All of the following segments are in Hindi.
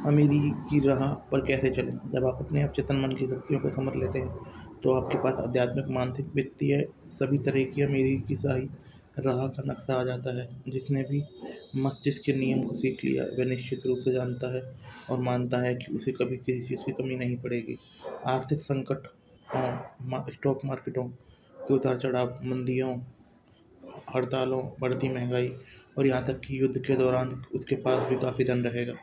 अमीरी की राह पर कैसे चलें? जब आप अपने अवचेतन मन की शक्तियों को समझ लेते हैं, तो आपके पास आध्यात्मिक, मानसिक, वित्तीय सभी तरह की अमीरी की सही राह का नक्शा आ जाता है। जिसने भी मस्तिष्क के नियम को सीख लिया, वह निश्चित रूप से जानता है और मानता है कि उसे कभी किसी चीज़ की कमी नहीं पड़ेगी। आर्थिक संकटों, स्टॉक मार्केटों के उतार-चढ़ाव, मंदियों, हड़तालों, बढ़ती महंगाई और यहाँ तक कि युद्ध के दौरान उसके पास भी काफ़ी धन रहेगा।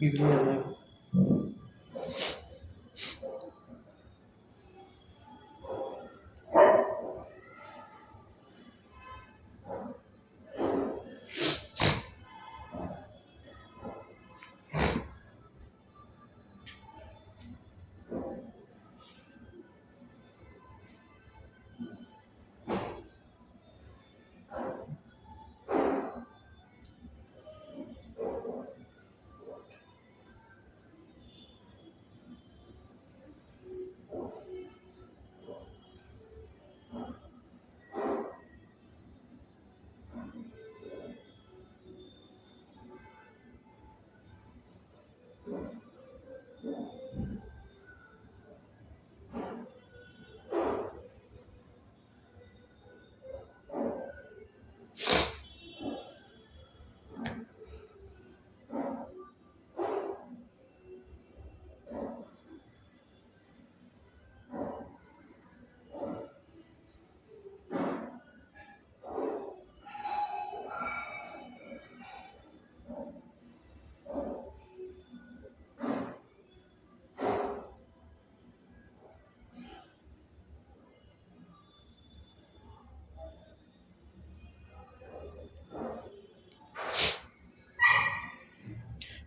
इज़िली आ जाएगा।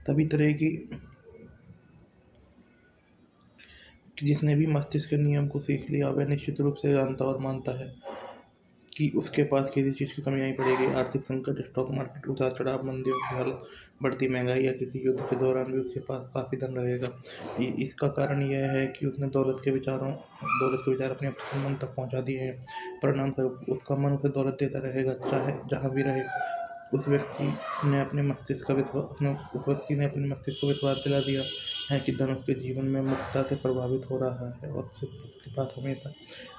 सभी तरह की कि जिसने भी मस्तिष्क के नियम को सीख लिया, वह निश्चित रूप से जानता और मानता है कि उसके पास किसी चीज़ की कमी नहीं पड़ेगी। आर्थिक संकट, स्टॉक मार्केट उतार-चढ़ाव, मंदियों की हालत, बढ़ती महंगाई या किसी युद्ध के दौरान भी उसके पास काफ़ी धन रहेगा। इसका कारण यह है कि उसने दौलत के विचार अपने मन तक पहुँचा दिए हैं। परिणामस्वरूप उसका मन उसे दौलत देता रहेगा, चाहे जहाँ भी रहे। उस व्यक्ति ने अपने मस्तिष्क का विश्वा उसने उस व्यक्ति ने अपने मस्तिष्क को विश्वास दिला दिया है कि धन उसके जीवन में मुक्तता से प्रभावित हो रहा है और उसके पास हमेशा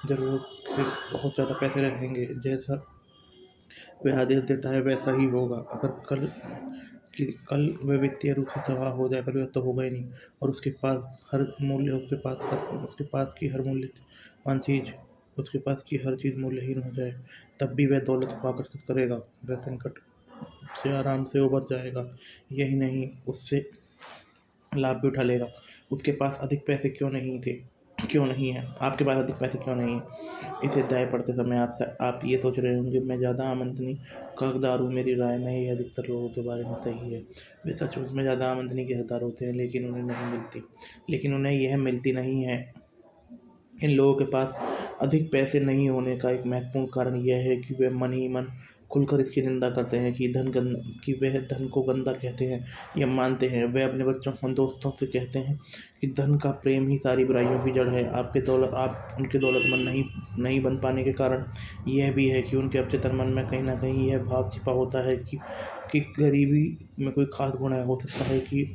ज़रूरत से बहुत ज़्यादा पैसे रहेंगे। जैसा वह आदेश देता है वैसा ही होगा। अगर कल वह वित्तीय रूप से तबाह हो जाए, पर वह तो होगा ही नहीं, और उसके पास की हर मूल्यवान चीज़ उसके पास की हर चीज़ मूल्यहीन हो जाए, तब भी वह दौलत को आकर्षित करेगा। वह संकट से आराम से उबर जाएगा। यही नहीं, उससे लाभ भी उठा लेगा। उसके पास अधिक पैसे क्यों नहीं है? आपके पास अधिक पैसे क्यों नहीं है? इस अध्याय पढ़ते समय आप ये सोच रहे होंगे, मैं ज़्यादा आमदनी का हकदार हूँ। मेरी राय में ये अधिकतर लोगों के बारे में सही है। वे सचमुच में ज़्यादा आमदनी के हकदार होते हैं, लेकिन उन्हें यह मिलती नहीं है। इन लोगों के पास अधिक पैसे नहीं होने का एक महत्वपूर्ण कारण यह है कि वे मन ही मन खुलकर इसकी निंदा करते हैं कि वह धन को गंदा कहते हैं या मानते हैं। वे अपने बच्चों और दोस्तों से कहते हैं कि धन का प्रेम ही सारी बुराइयों की जड़ है। आप उनके दौलतमंद नहीं बन पाने के कारण यह भी है कि उनके अवचेतन मन में कहीं न कहीं यह भाव छिपा होता है कि गरीबी में कोई खास गुण है। हो सकता है कि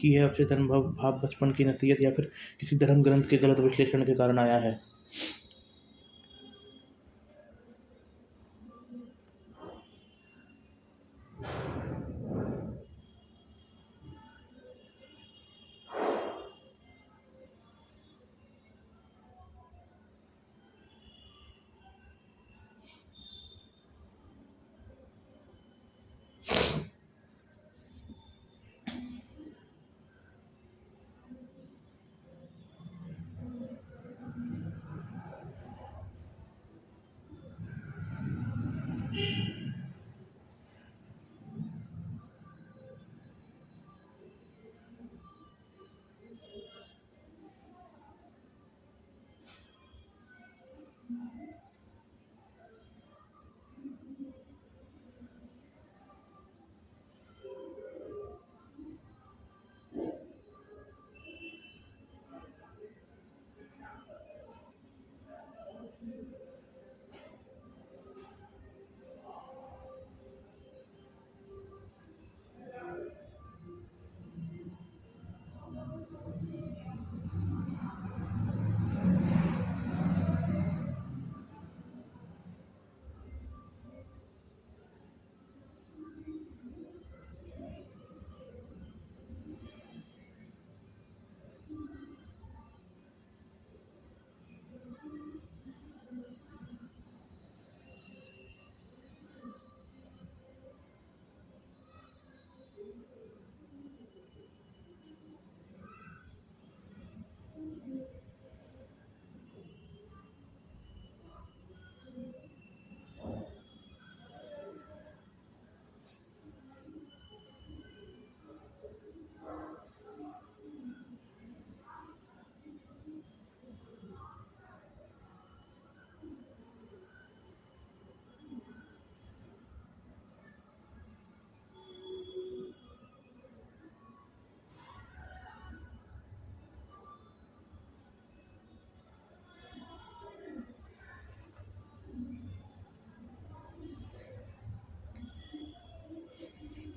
यह अवचेतन भाव बचपन की नसीहत या फिर किसी धर्म ग्रंथ के गलत विश्लेषण के कारण आया है।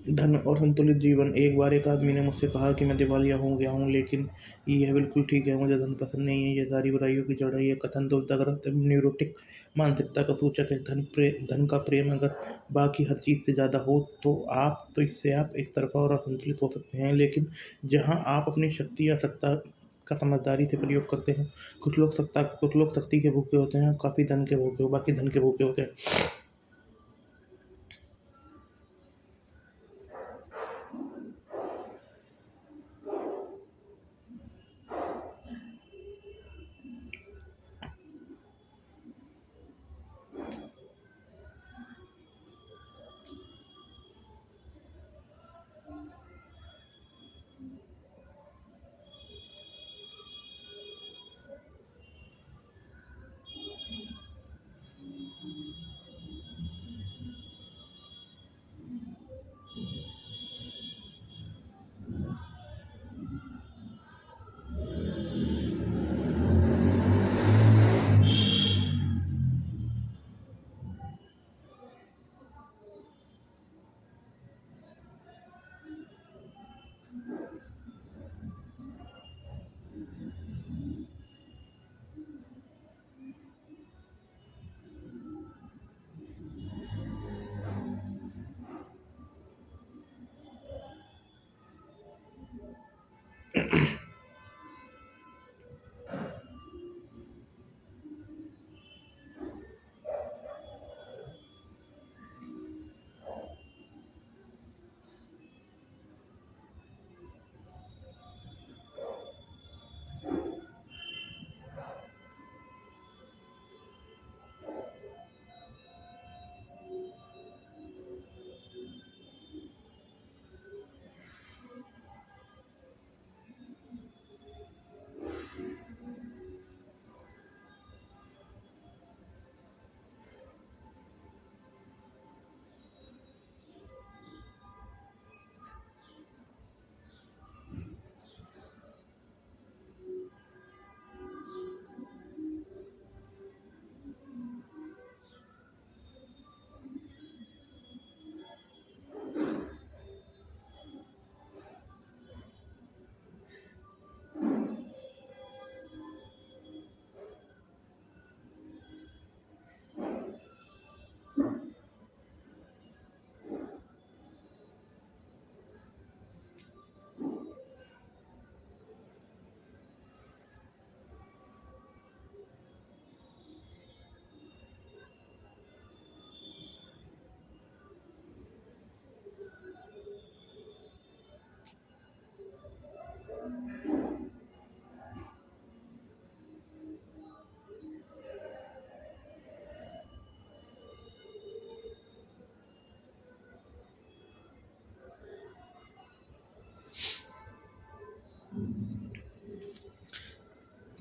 धन और संतुलित जीवन। एक बार एक आदमी ने मुझसे कहा कि मैं दिवालिया हो गया हूँ, लेकिन यह बिल्कुल ठीक है, मुझे धन पसंद नहीं है, यह सारी बुराइयों की जड़ है। ये कथन दुर्दाग्रस्त न्यूरोटिक मानसिकता का सूचक है। धन का प्रेम अगर बाकी हर चीज़ से ज़्यादा हो तो इससे आप एक तरफा और असंतुलित हो सकते हैं। लेकिन जहाँ आप अपनी शक्ति या सत्ता का समझदारी से प्रयोग करते हैं, कुछ लोग शक्ति के भूखे होते हैं, काफ़ी धन के भूखे हो बाकी धन के भूखे होते हैं।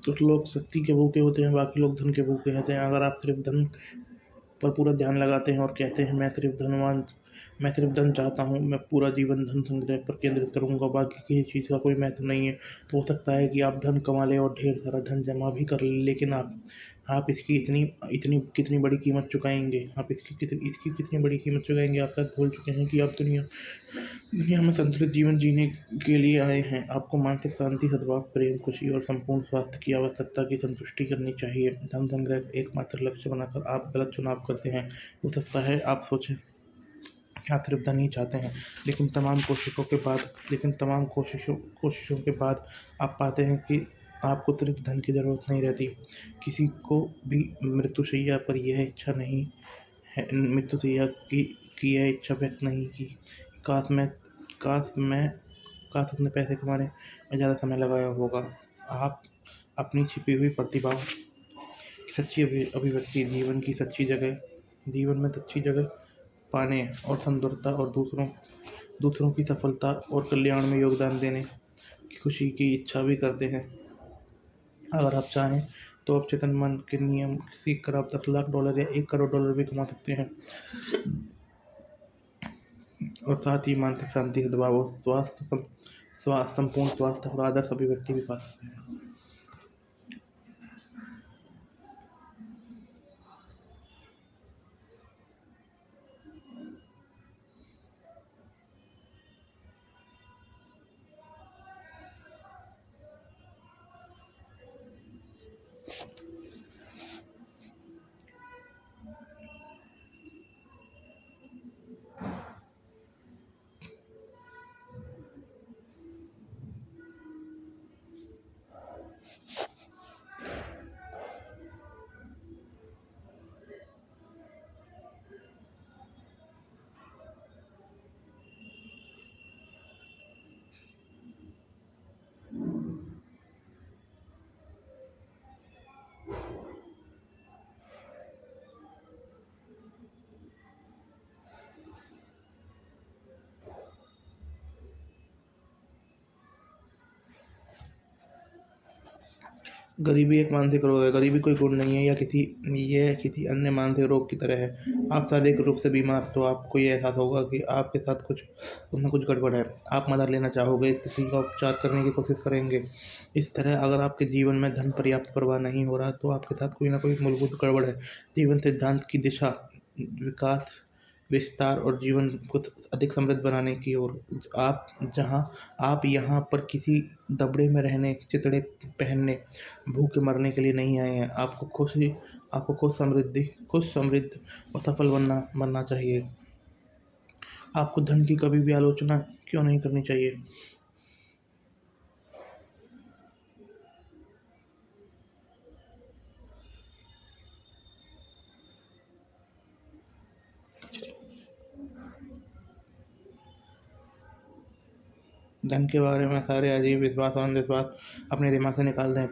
कुछ लोग शक्ति के भूखे होते हैं, बाकी लोग धन के भूखे होते हैं। अगर आप सिर्फ धन पर पूरा ध्यान लगाते हैं और कहते हैं मैं सिर्फ धन चाहता हूँ, मैं पूरा जीवन धन संग्रह पर केंद्रित करूँगा, बाकी किसी चीज़ का कोई महत्व नहीं है, तो हो सकता है कि आप धन कमा लें और ढेर सारा धन जमा भी कर लें, लेकिन आप इसकी इतनी इतनी कितनी बड़ी कीमत चुकाएंगे। आप इसकी कितनी बड़ी कीमत चुकाएंगे। आप शायद भूल चुके हैं कि आप दुनिया में संतुलित जीवन जीने के लिए आए हैं। आपको मानसिक शांति, सद्भाव, प्रेम, खुशी और संपूर्ण स्वास्थ्य की आवश्यकता की संतुष्टि करनी चाहिए। धन संग्रह एकमात्र लक्ष्य बनाकर आप गलत चुनाव करते हैं। हो सकता है आप सोचें कि आप सिर्फ धन ही चाहते हैं, लेकिन तमाम कोशिशों के बाद आप पाते हैं कि आपको सिर्फ धन की ज़रूरत नहीं रहती। किसी को भी मृत्युशैया पर यह इच्छा नहीं है मृत्युशैया की यह इच्छा व्यक्त नहीं की, काश मैं काश मैं काश अपने पैसे कमाने में ज़्यादा समय लगाया होगा। आप अपनी छिपी हुई प्रतिभा की सच्ची अभिव्यक्ति, जीवन में सच्ची जगह पाने और सुंदरता और दूसरों की सफलता और कल्याण में योगदान देने की खुशी की इच्छा भी करते हैं। अगर आप चाहें तो आप चेतन मन के नियम सीख कर आप $10 लाख या $1 करोड़ भी कमा सकते हैं, और साथ ही मानसिक शांति, सद्भाव और संपूर्ण स्वास्थ्य और आदर्श अभिव्यक्ति भी पा सकते हैं। गरीबी एक मानसिक रोग है। गरीबी कोई गुण नहीं है या किसी ये किसी अन्य मानसिक रोग की तरह है। आप शारीरिक रूप से बीमार तो आपको ये एहसास होगा कि आपके साथ कुछ न कुछ गड़बड़ है। आप मदद लेना चाहोगे, स्थिति का उपचार करने की कोशिश करेंगे। इस तरह अगर आपके जीवन में धन पर्याप्त प्रवाह नहीं हो रहा तो आपके साथ कोई न कोई मूलभूत गड़बड़ है। जीवन सिद्धांत की दिशा, विकास, विस्तार और जीवन को अधिक समृद्ध बनाने की ओर। आप जहाँ आप यहाँ पर किसी दबड़े में रहने, चितड़े पहनने, भूखे मरने के लिए नहीं आए हैं। आपको खुश, समृद्ध और सफल बनना चाहिए। आपको धन की कभी भी आलोचना क्यों नहीं करनी चाहिए। धन के बारे में सारे अजीब विश्वास और अंधविश्वास अपने दिमाग से निकाल दें।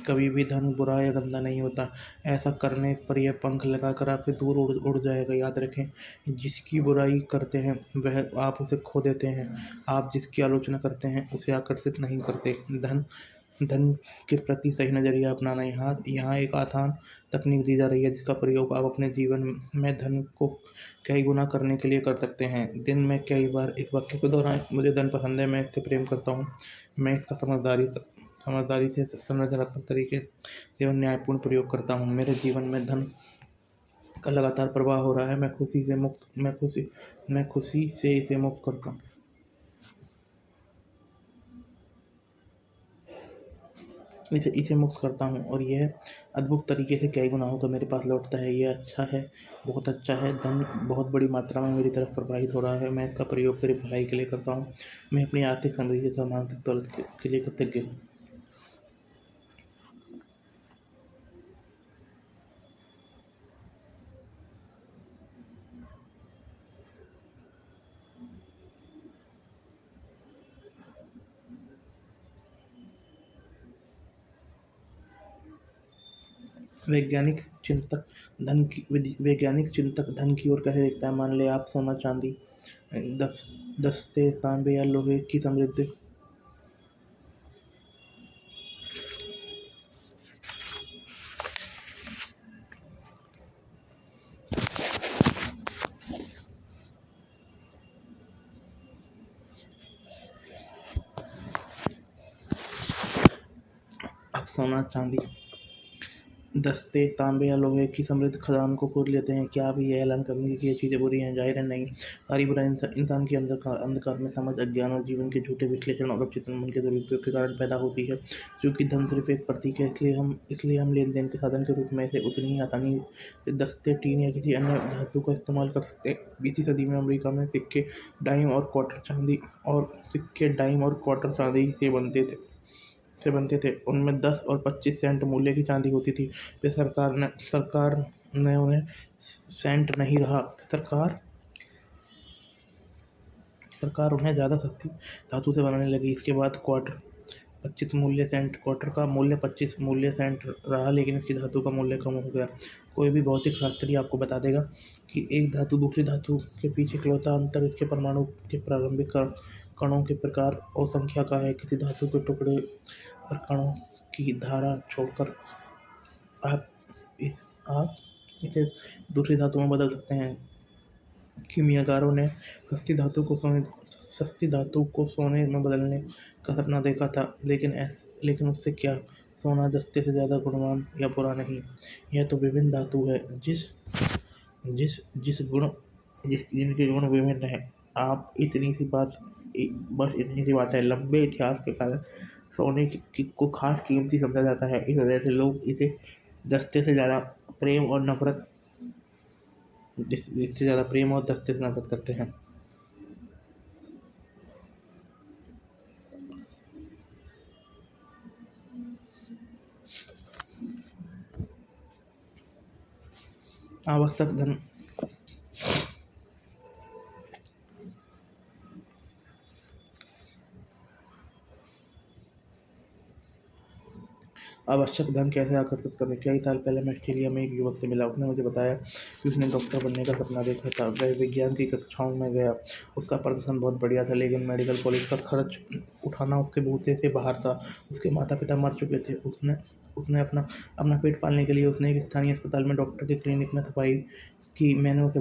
कभी भी धन बुरा या गंदा नहीं होता। ऐसा करने पर यह पंख लगाकर आपसे दूर उड़ जाएगा। याद रखें, जिसकी बुराई करते हैं वह आप उसे खो देते हैं। आप जिसकी आलोचना करते हैं उसे आकर्षित नहीं करते। धन धन के प्रति सही नज़रिया अपनाना। यहाँ एक आसान तकनीक दी जा रही है जिसका प्रयोग आप अपने जीवन में धन को कई गुना करने के लिए कर सकते हैं। दिन में कई बार इस वाक्य को दोहराएं, मुझे धन पसंद है, मैं इससे प्रेम करता हूँ, मैं इसका समझदारी से संरचनात्मक तरीके से और न्यायपूर्ण प्रयोग करता हूँ। मेरे जीवन में धन का लगातार प्रवाह हो रहा है, मैं खुशी से इसे मुक्त करता हूँ। इसे मुक्त करता हूँ और यह अद्भुत तरीके से कई गुना होकर मेरे पास लौटता है। ये अच्छा है, बहुत अच्छा है। धन बहुत बड़ी मात्रा में मेरी तरफ प्रवाहित हो रहा है। मैं इसका प्रयोग सिर्फ भलाई के लिए करता हूँ। मैं अपनी आर्थिक समृद्धि तथा मानसिक दौलत के लिए कृतज्ञ हूँ। वैज्ञानिक चिंतक धन की ओर कैसे देखता है। मान लें आप सोना, चांदी, दस दस्ते, तांबे या लोहे की समृद्धि आप सोना, चांदी, दस्ते, तांबे या लोहे की समृद्ध खदान को खोद लेते हैं। क्या आप ये ऐलान करेंगे कि ये चीज़ें बुरी हैं? ज़ाहिर है नहीं। सारी बुराई इंसान के अंधकार में समझ, अज्ञान और जीवन के झूठे विश्लेषण और अवचेतन मन के दुरुपयोग के कारण पैदा होती है। चूँकि धन सिर्फ एक प्रतीक है, इसलिए हम लेन-देन के साधन के रूप में इसे उतनी ही आसानी से दस्ते, टीन या किसी अन्य धातु का इस्तेमाल कर सकते हैं। 20वीं सदी में अमेरिका में सिक्के डाइम और क्वार्टर चांदी से बनते थे। उनमें 10 और 25 सेंट मूल्य की चांदी होती थी। फिर सरकार ने उन्हें सेंट नहीं रहा। सरकार उन्हें ज़्यादा सस्ती धातु से बनाने लगी। इसके बाद क्वार्टर का मूल्य 25 मूल्य सेंट रहा, लेकिन इसकी धातु का मूल्य कम हो गया। कोई भी भौतिक शास्त्री आपको बता देगा कि एक धातु दूसरी धातु के बीच इकलौता अंतर इसके परमाणु के प्रारंभिक कणों के प्रकार और संख्या का है। किसी धातु के टुकड़े पर कणों की धारा छोड़कर आप इस आप इसे दूसरी धातु में बदल सकते हैं। कीमियाकारों ने सस्ती धातु को सोने में बदलने का सपना देखा था, लेकिन उससे क्या? सोना दस्ते से ज़्यादा गुणवान या बुरा नहीं। यह तो विभिन्न धातु है जिस जिस गुण जिस जिनके गुण विभिन्न हैं। आप बस इतनी सी बात है। लंबे इतिहास के कारण सोने को खास कीमती समझा जाता है। इस वजह से लोग इसे दस्ते से ज़्यादा प्रेम और नफरत इससे ज़्यादा प्रेम और दस्ते से नफरत करते हैं। आवश्यक धन आवश्यक धन कैसे आकर्षित करें। कई साल पहले मैं ऑस्ट्रेलिया में एक युवक से मिला। उसने मुझे बताया कि उसने डॉक्टर बनने का सपना देखा था। वह विज्ञान की कक्षाओं में गया। उसका प्रदर्शन बहुत बढ़िया था, लेकिन मेडिकल कॉलेज का खर्च उठाना उसके बूते से बाहर था। उसके माता पिता मर चुके थे। उसने अपना अपना पेट पालने के लिए उसने एक स्थानीय अस्पताल में डॉक्टर के क्लिनिक में सफाई की। मैंने उसे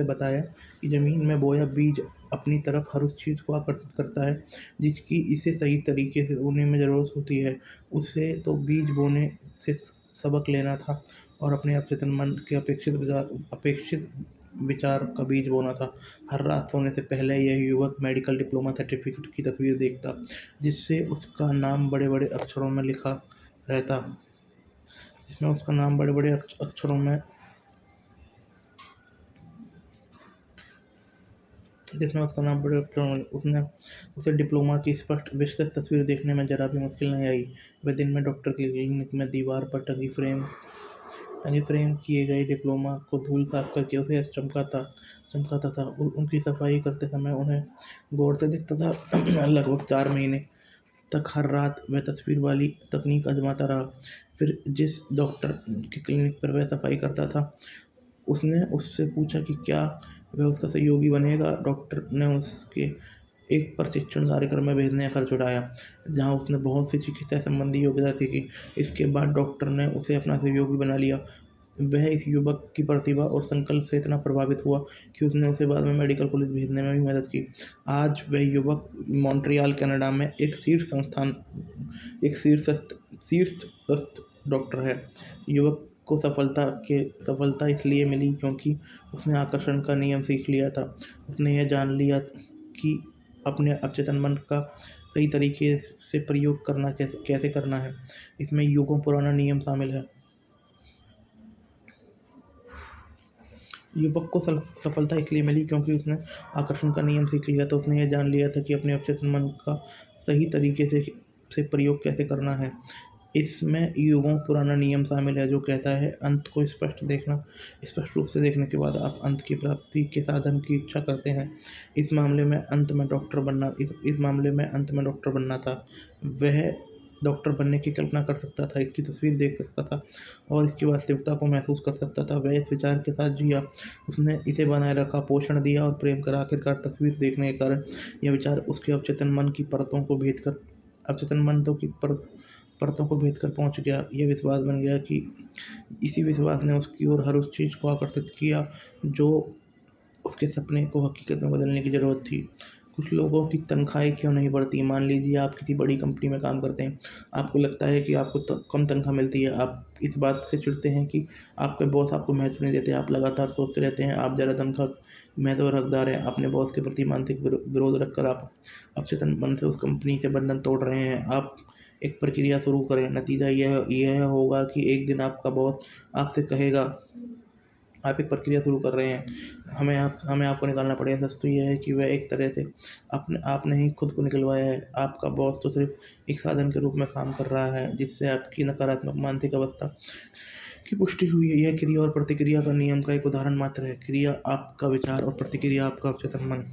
बताया कि ज़मीन में बोया बीज अपनी तरफ हर उस चीज़ को आकर्षित करता है जिसकी इसे सही तरीके से उगने में ज़रूरत होती है। उसे तो बीज बोने से सबक लेना था और अपने अवचेतन मन के अपेक्षित विचार का बीज बोना था। हर रात सोने से पहले यह युवक मेडिकल डिप्लोमा सर्टिफिकेट की तस्वीर देखता, जिससे उसका नाम बड़े-बड़े अक्षरों में लिखा रहता जिसमें उसका नाम बड़े-बड़े अक्षरों में जिसमें उसका नाम बड़े अक्षरों में उसने उसे डिप्लोमा की स्पष्ट विस्तृत तस्वीर देखने में ज़रा भी मुश्किल नहीं आई। वह दिन में डॉक्टर की क्लिनिक में दीवार पर टंगी फ्रेम किए गए डिप्लोमा को धूल साफ करके उसे चमकाता था। उनकी सफाई करते समय उन्हें गौर से देखता था। लगभग 4 महीने तक हर रात वह तस्वीर वाली तकनीक आजमाता रहा। फिर जिस डॉक्टर की क्लिनिक पर वह सफाई करता था, उसने उससे पूछा कि क्या वह उसका सहयोगी बनेगा। डॉक्टर ने उसके एक प्रशिक्षण कार्यक्रम में भेजने का खर्च उठाया, जहां उसने बहुत सी चिकित्सा संबंधी योग्यता सीखी। इसके बाद डॉक्टर ने उसे अपना सहयोगी बना लिया। वह इस युवक की प्रतिभा और संकल्प से इतना प्रभावित हुआ कि उसने उसे बाद में मेडिकल कॉलेज भेजने में भी मदद की। आज वह युवक मॉन्ट्रियल, कनाडा में एक शीर्षस्थ डॉक्टर है। युवक को सफलता इसलिए मिली क्योंकि उसने आकर्षण का नियम सीख लिया था। उसने यह जान लिया कि अपने अवचेतन मन का सही तरीके से प्रयोग कैसे करना है। इसमें युगों पुराना नियम शामिल है। युवक को सफलता इसलिए मिली क्योंकि उसने आकर्षण का नियम सीख लिया था। उसने यह जान लिया था कि अपने अवचेतन मन का सही तरीके से प्रयोग कैसे करना है। इसमें युगों पुराना नियम शामिल है जो कहता है अंत को स्पष्ट रूप से देखने के बाद आप अंत की प्राप्ति के साधन की इच्छा करते हैं। इस मामले में अंत में डॉक्टर बनना था। वह डॉक्टर बनने की कल्पना कर सकता था, इसकी तस्वीर देख सकता था और इसकी वास्तविकता को महसूस कर सकता था। वह इस विचार के साथ जिया, उसने इसे बनाए रखा, पोषण दिया और प्रेम करा। आखिरकार तस्वीर देखने के कारण यह विचार उसके अवचेतन मन की परतों को भेद कर पहुंच गया। यह विश्वास बन गया कि इसी विश्वास ने उसकी ओर हर उस चीज़ को आकर्षित किया जो उसके सपने को हकीकत में बदलने की ज़रूरत थी। कुछ लोगों की तनख्वाहें क्यों नहीं बढ़ती? मान लीजिए आप किसी बड़ी कंपनी में काम करते हैं। आपको लगता है कि आपको कम तनख्वाह मिलती है। आप इस बात से चिढ़ते हैं कि आपके बॉस आपको महत्व नहीं देते। आप लगातार सोचते रहते हैं आप ज़्यादा तनख्वाह महत्व हकदार हैं। अपने बॉस के प्रति मानसिक विरोध रखकर आप अवचेतन मन से उस कंपनी से बंधन तोड़ रहे हैं। आप एक प्रक्रिया शुरू करें। नतीजा यह होगा कि एक दिन आपका बॉस आपसे कहेगा, आप एक प्रक्रिया शुरू कर रहे हैं, हमें आपको निकालना पड़ेगा। सच तो यह है कि वह एक तरह से आपने ही खुद को निकलवाया है। आपका बॉस तो सिर्फ एक साधन के रूप में काम कर रहा है जिससे आपकी नकारात्मक मानसिक अवस्था की पुष्टि हुई है। यह क्रिया और प्रतिक्रिया का नियम का एक उदाहरण मात्र है। क्रिया आपका विचार और प्रतिक्रिया आपका अवचेतन मन।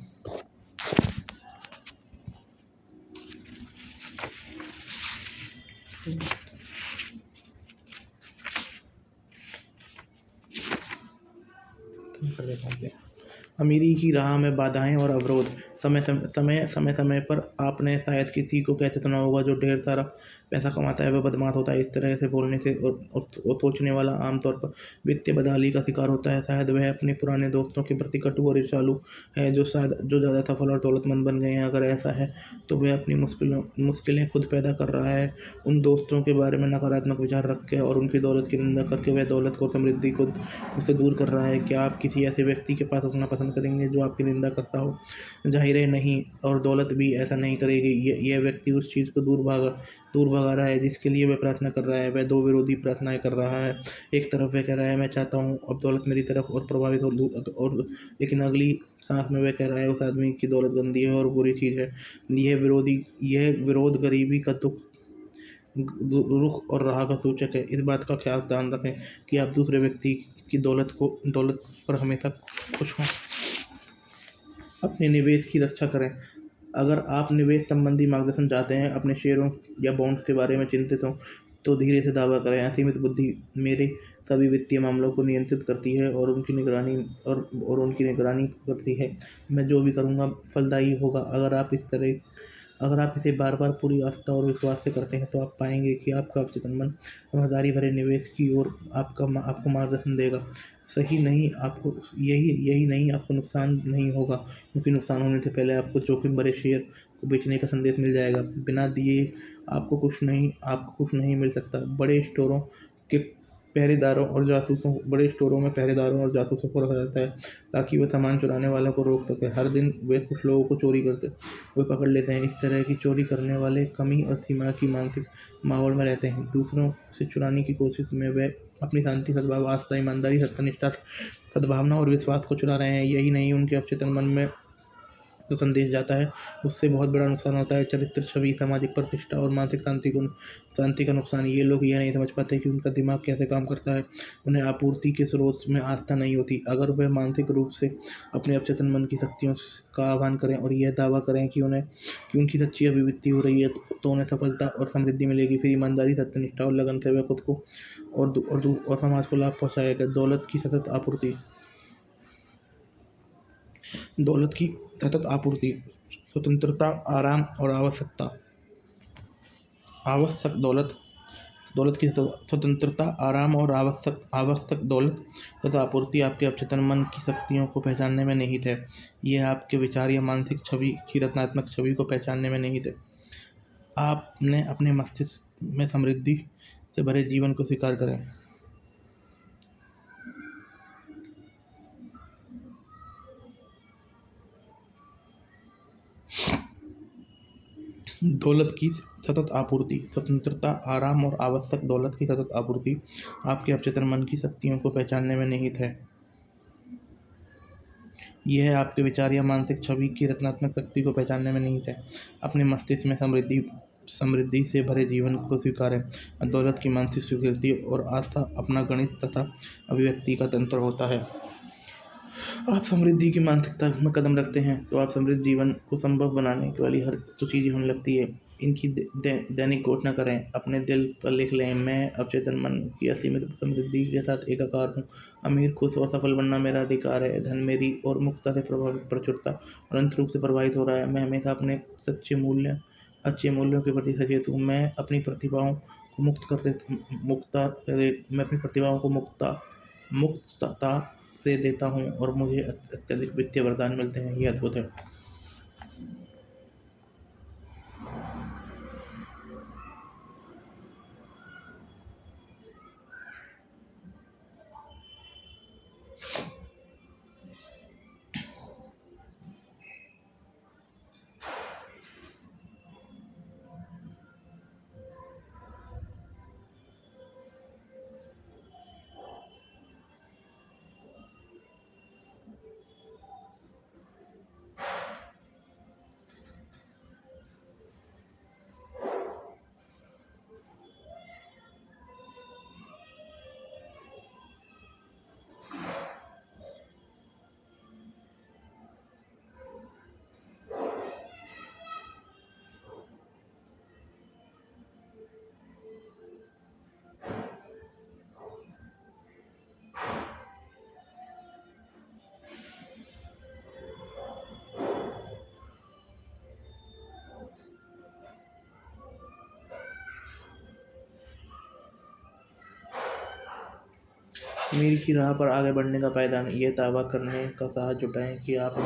अमीरी की राह में बाधाएं और अवरोध। समय पर आपने शायद किसी को कहते सुना होगा, जो ढेर सारा पैसा कमाता है वह बदमाश होता है। इस तरह से बोलने से और सोचने वाला आमतौर पर वित्तीय बदहाली का शिकार होता है। शायद वह अपने पुराने दोस्तों के प्रति कटु और ईर्ष्यालु है जो ज़्यादा सफल और दौलतमंद बन गए हैं। अगर ऐसा है तो वह अपनी मुश्किलें खुद पैदा कर रहा है। उन दोस्तों के बारे में नकारात्मक विचार रख के और उनकी दौलत की निंदा करके वह दौलत को, समृद्धि को उससे दूर कर रहा है। क्या आप किसी ऐसे व्यक्ति के पास रुकना पसंद करेंगे जो आपकी निंदा करता हो? जाहिर है नहीं, और दौलत भी ऐसा नहीं करेगी। यह व्यक्ति उस चीज़ को दूर भगा रहा है जिसके लिए वह प्रार्थना कर रहा है। वह दो विरोधी प्रार्थनाएं कर रहा है। एक तरफ वह कह रहा है मैं चाहता हूँ अब दौलत मेरी तरफ और प्रभावित और लेकिन अगली सांस में वह कह रहा है उस आदमी की दौलत गंदी है और बुरी चीज़ है। यह विरोध गरीबी का रुख और राह का सूचक है। इस बात का ख्याल ध्यान रखें कि आप दूसरे व्यक्ति की दौलत पर हमेशा खुश हों। अपने निवेश की रक्षा करें। अगर आप निवेश संबंधी मार्गदर्शन चाहते हैं, अपने शेयरों या बॉन्ड्स के बारे में चिंतित हो, तो धीरे से दावा करें। असीमित बुद्धि मेरे सभी वित्तीय मामलों को नियंत्रित करती है और उनकी निगरानी करती है। मैं जो भी करूँगा फलदायी होगा। अगर आप इस तरह अगर आप इसे बार-बार पूरी आस्था और विश्वास से करते हैं, तो आप पाएँगे कि आपका अवचेतन मन समझदारी भरे निवेश की ओर आपको मार्गदर्शन देगा। सही नहीं आपको यही यही नहीं आपको नुकसान नहीं होगा, क्योंकि नुकसान होने से पहले आपको जोखिम भरे शेयर को बेचने का संदेश मिल जाएगा। बिना दिए आपको कुछ नहीं मिल सकता। के बड़े स्टोरों में पहरेदारों और जासूसों को रखा जाता है, ताकि वे सामान चुराने वालों को रोक सकें। हर दिन वे कुछ लोगों को चोरी करते हुए पकड़ लेते हैं। इस तरह की चोरी करने वाले कमी और सीमा की मानसिक माहौल में रहते हैं। दूसरों से चुराने की कोशिश में वे अपनी शांति, सद्भाव, आस्था, ईमानदारी, सत्यनिष्ठा, सद्भावना और विश्वास को चुरा रहे हैं। यही नहीं, उनके अवचेतन मन में जो संदेश जाता है, उससे बहुत बड़ा नुकसान होता है। चरित्र, छवि, सामाजिक प्रतिष्ठा और मानसिक शांति का नुकसान। ये लोग यह नहीं समझ पाते कि उनका दिमाग कैसे काम करता है। उन्हें आपूर्ति के स्रोत में आस्था नहीं होती। अगर वे मानसिक रूप से अपने अवचेतन मन की शक्तियों का आह्वान करें और यह दावा करें कि उनकी सच्ची अभिव्यक्ति हो रही है, तो उन्हें सफलता और समृद्धि मिलेगी। फिर ईमानदारी, सत्यनिष्ठा और लगन से वे खुद को और समाज को लाभ पहुँचाएगा। दौलत की सतत आपूर्ति, स्वतंत्रता, आराम और दौलत की स्वतंत्रता, आराम और आवश्यक दौलत तथा आपूर्ति आपके अवचेतन मन की शक्तियों को पहचानने में निहित है। यह आपके विचार या मानसिक छवि की रचनात्मक छवि को पहचानने में निहित है। आपने अपने मस्तिष्क में समृद्धि से भरे जीवन को स्वीकार करें। दौलत की सतत आपूर्ति, स्वतंत्रता, आराम और आवश्यक दौलत की सतत आपूर्ति आपके अवचेतन मन की शक्तियों को पहचानने में निहित है। यह आपके विचार या मानसिक छवि की रचनात्मक शक्ति को पहचानने में निहित है। अपने मस्तिष्क में समृद्धि से भरे जीवन को स्वीकारें। दौलत की मानसिक स्वीकृति और आस्था अपना गणित तथा अभिव्यक्ति का तंत्र होता है। आप समृद्धि की मानसिकता में कदम रखते हैं, तो आप समृद्ध जीवन को संभव बनाने वाली हर तो चीज़ें होने लगती है। इनकी दैनिक घोषणा करें। अपने दिल पर लिख लें, मैं अवचेतन मन की असीमित समृद्धि के साथ एकाकार हूँ। अमीर, खुश और सफल बनना मेरा अधिकार है। धन मेरी और मुक्ता से प्रचुरता और अंत रूप से प्रवाहित हो रहा है। मैं हमेशा अपने अच्छे मूल्यों के प्रति सचेत हूँ। मैं अपनी प्रतिभाओं को मुक्तता से देता हूँ और मुझे अत्यधिक वित्तीय वरदान मिलते हैं। ये अद्भुत है। मीर की राह पर आगे बढ़ने का पायदान। ये दावा करने का साहस जुटाएं कि आपको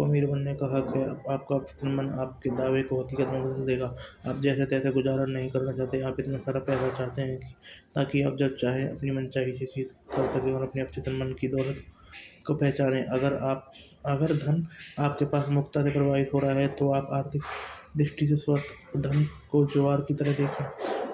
अमीर बनने का हक है। आपका अवचेतन मन आपके दावे को हकीकत में बदल देगा। आप जैसे तैसे गुजारा नहीं करना चाहते। आप इतना सारा पैसा चाहते हैं ताकि आप जब चाहें अपनी मनचाही चीज़ कर सकें और अपने अवचेतन मन की दौलत को पहचानें। अगर धन आपके पास मुक्तता से प्रवाहित हो रहा है, तो आप आर्थिक दृष्टि से स्वस्थ धन को ज्वार की तरह देखें,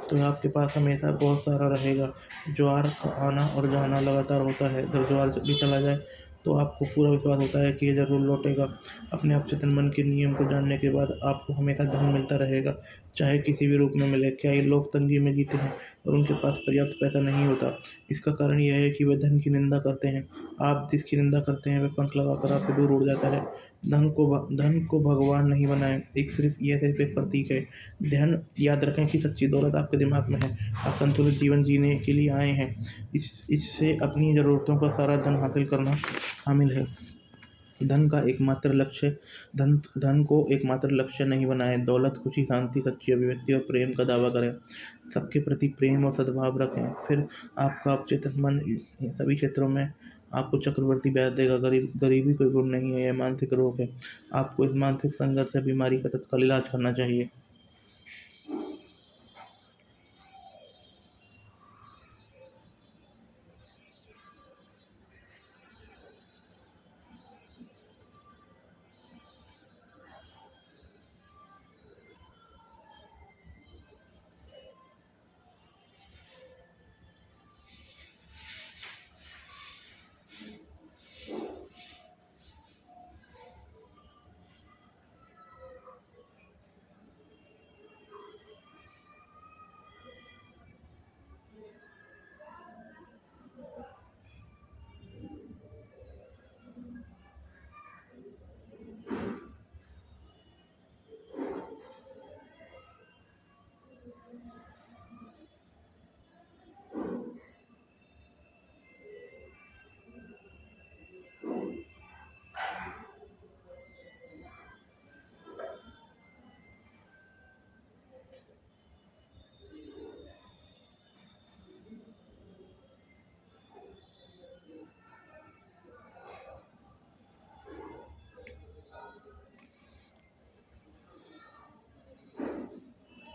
तो आपके पास हमेशा बहुत सारा रहेगा। ज्वार का आना और जाना लगातार होता है। जब ज्वार भी चला जाए, तो आपको पूरा विश्वास होता है कि ये ज़रूर लौटेगा। अपने अवचेतन मन के नियम को जानने के बाद आपको हमेशा धन मिलता रहेगा, चाहे किसी भी रूप में मिले। क्या ये लोग तंगी में जीते हैं और उनके पास पर्याप्त पैसा नहीं होता? इसका कारण यह है कि वे धन की निंदा करते हैं। आप जिसकी निंदा करते हैं, वह पंख लगाकर आपसे दूर उड़ जाता है। धन को भगवान नहीं बनाएं। यह सिर्फ एक प्रतीक है। ध्यान याद रखें कि सच्ची दौलत आपके दिमाग में है। आप संतुलित जीवन जीने के लिए आए हैं। इससे अपनी ज़रूरतों का सारा धन हासिल करना शामिल है। धन का एकमात्र लक्ष्य धन धन को एकमात्र लक्ष्य नहीं बनाएं। दौलत, खुशी, शांति, सच्ची अभिव्यक्ति और प्रेम का दावा करें। सबके प्रति प्रेम और सद्भाव रखें। फिर आपका अवचेतन मन इन सभी क्षेत्रों में आपको चक्रवर्ती ब्याज देगा। गरीबी कोई गुण नहीं है, यह मानसिक रोग है। आपको इस मानसिक संघर्ष या बीमारी का तत्काल इलाज करना चाहिए।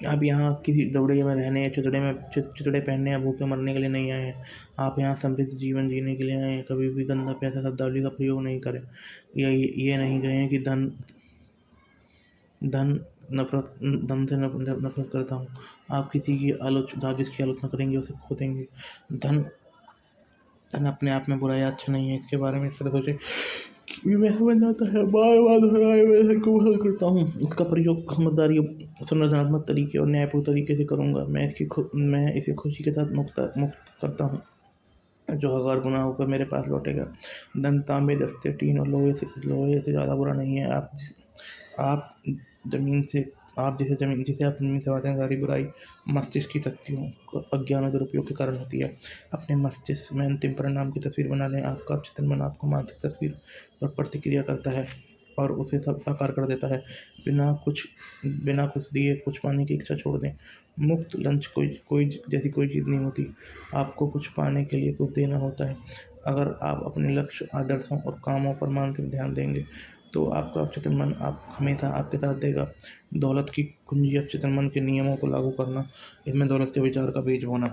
आप यहाँ किसी दौड़े में रहने या चितड़े पहनने या भूखे मरने के लिए नहीं आए हैं। आप यहाँ समृद्ध जीवन जीने के लिए आए हैं। कभी भी गंदा पैसा शब्दावली का प्रयोग नहीं करें। ये नहीं कहें कि धन धन से नफरत करता हूँ। आप जिसकी आलोचना करेंगे उसे खो देंगे। धन धन अपने आप में बुरा या अच्छा नहीं है। इसके बारे में इस तरह सोचें कि मैं समझ आता है, बार बार दोहराए मैं इसे क्यों हल करता हूँ। इसका प्रयोग समझदारी, संरचनात्मक तरीके और न्यायपूर्ण तरीके से करूँगा। मैं इसे खुशी के साथ मुक्त करता हूँ, जो हज़ार गुना होकर मेरे पास लौटेगा। धन तांबे, जस्ते, टीन और लोहे से ज़्यादा बुरा नहीं है। आप ज़मीन से जिसे आप ज़मीन से पाते हैं, सारी बुराई मस्तिष्क की शक्तियों, अज्ञान और दुरुपयोग के कारण होती है। अपने मस्तिष्क में अंतिम परिणाम की तस्वीर बना लें। आपका अवचेतन मन आपको मानसिक तस्वीर पर प्रतिक्रिया करता है और उसे सब साकार कर देता है। बिना कुछ दिए कुछ पाने की इच्छा छोड़ दें। मुफ्त लंच कोई चीज़ नहीं होती। आपको कुछ पाने के लिए कुछ देना होता है। अगर आप अपने लक्ष्य, आदर्शों और कामों पर मानसिक ध्यान देंगे तो आपका अवचेतन मन आप हमेशा आपके साथ देगा। दौलत की कुंजी अवचेतन मन के नियमों को लागू करना, इसमें दौलत के विचार का बीज बोना।